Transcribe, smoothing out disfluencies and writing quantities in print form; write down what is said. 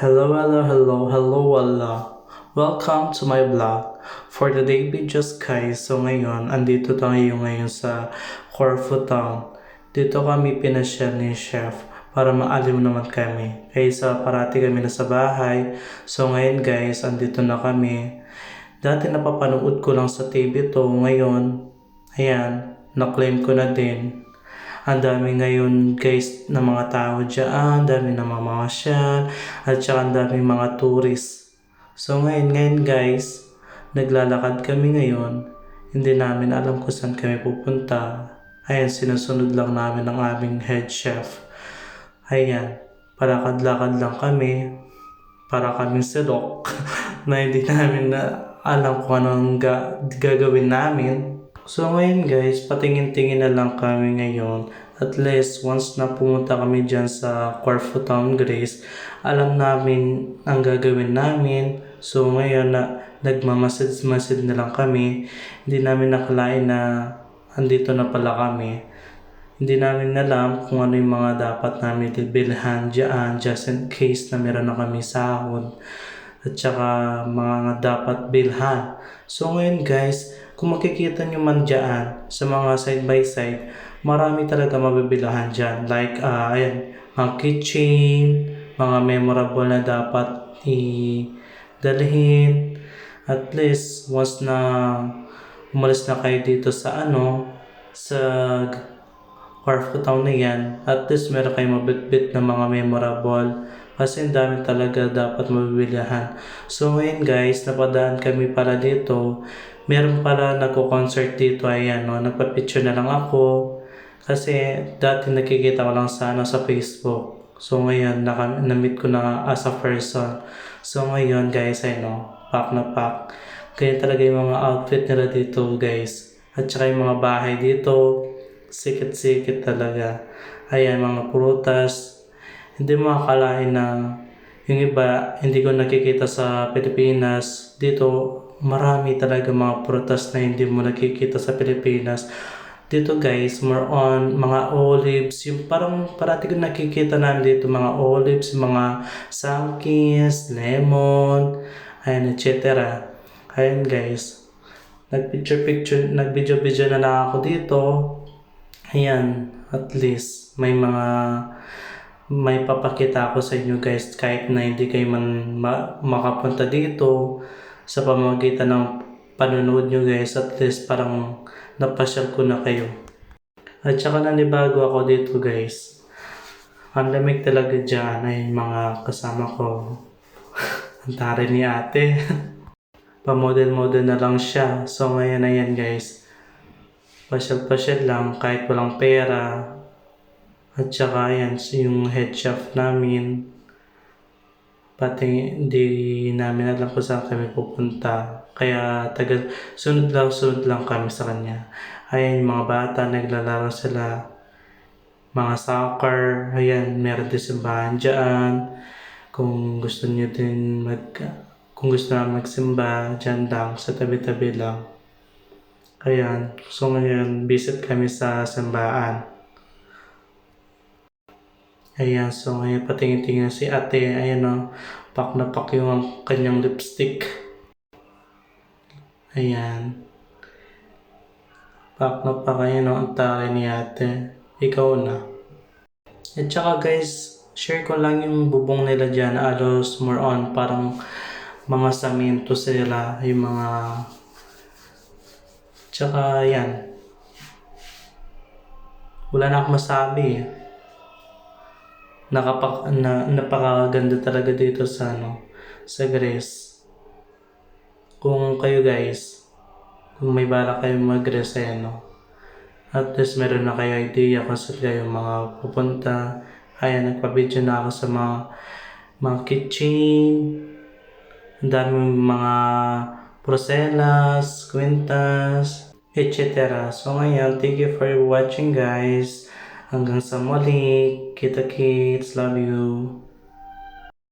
Hello. Welcome to my vlog. For today videos guys, so ngayon, andito tayo ngayon sa Corfu Town. Dito kami pinasyal ni Chef para maaliw naman kami. Kaysa parati kami na sa bahay. So ngayon guys, andito na kami. Dati napapanood ko lang sa TV to. Ngayon, ayan, na-claim ko na din. Ang dami ngayon guys na mga tao dyan, dami na mamamasyan, at saka ang daming mga tourist. So ngayon guys, naglalakad kami ngayon. Hindi namin alam kung saan kami pupunta. Ayan, sinusunod lang namin ang aming head chef. Ayan, palakad-lakad lang kami. Para kaming silok na hindi namin na alam kung anong gagawin namin. So ngayon guys, patingin-tingin na lang kami ngayon. At least once na pumunta kami dyan sa Corfu Town Grace, alam namin ang gagawin namin. So ngayon na nagmamasid-masid na lang kami. Hindi namin nakalain na andito na pala kami. Hindi namin alam kung ano yung mga dapat namin bilhan dyan just in case na meron na kami sahod. At saka mga dapat bilhan. So ngayon guys, kung makikita nyo man dyan sa mga side by side, marami talaga mabibilahan dyan. Like, ayan, mga kitchen, mga memorable na dapat i-dalhin. At least, once na umalis na kayo dito sa sa Corfu Town na yan, at least meron kayong mabitbit na mga memorable. Kasi ang dami talaga dapat mabibilihan. So ngayon guys, napadaan kami pala dito. Meron pala nagko-concert dito, ayan no, nagpa-picture na lang ako. Kasi dati nakikita ko lang sa Facebook. So ngayon, na-meet ko na as a person. So ngayon guys, ay no, pack na pack. Kaya talaga yung mga outfit nila dito guys. At saka yung mga bahay dito, sikit-sikit talaga. Ayan, mga prutas. Hindi mo akalain na yung iba, hindi ko nakikita sa Pilipinas. Dito, marami talaga mga prutas na hindi mo nakikita sa Pilipinas. Dito guys, more on mga olives. Yung parang parati ko nakikita namin dito mga olives, mga sangkis, lemon, ayan, etc. Ayan guys. Nag-video na lang ako dito. Ayan, at least may papakita ako sa inyo guys kahit na hindi kayo man makapunta dito sa pamamagitan ng panonood nyo guys, at least parang napasyal ko na kayo. At saka nanibago ako dito guys. Ang lamig talaga dyan ay mga kasama ko. Ang tari ni ate. Pamodel-model na lang siya. So ngayon ayan guys. Pasyal-pasyal lang kahit walang pera. At saka ayan yung head chef namin. Pati hindi namin alam kung saan kami pupunta. Kaya sunod lang kami sa kanya. Ayan yung mga bata, naglalaro sila. Mga soccer, ayan, meron din simbahan dyan. Kung gusto na magsimba, dyan lang, sa tabi-tabi lang. Ayan, so ngayon, visit kami sa simbahan. Ayan, so ngayon patingin-tingin si ate, ayan o, pak na pak yung kanyang lipstick. Ayan. Pak na pak, ayan o, ang tari ni ate. Ikaw na. At saka guys, share ko lang yung bubong nila dyan, alos more on, parang mga saminto sila, yung mga... Tsaka ayan. Wala na akong masabi eh. Napakaganda talaga dito sa sa Greece. Kung kayo guys, kung may balak kayong mag-Greece at least meron na kayo idea kung saan kayo mga pupunta. Ayan, nagpa-video na ako sa mga kitchen. Ang daming mga Bruselas, Quintas, etc. So ngayon, thank you for watching guys. Hanggang sa muli. Kita kits. Love you.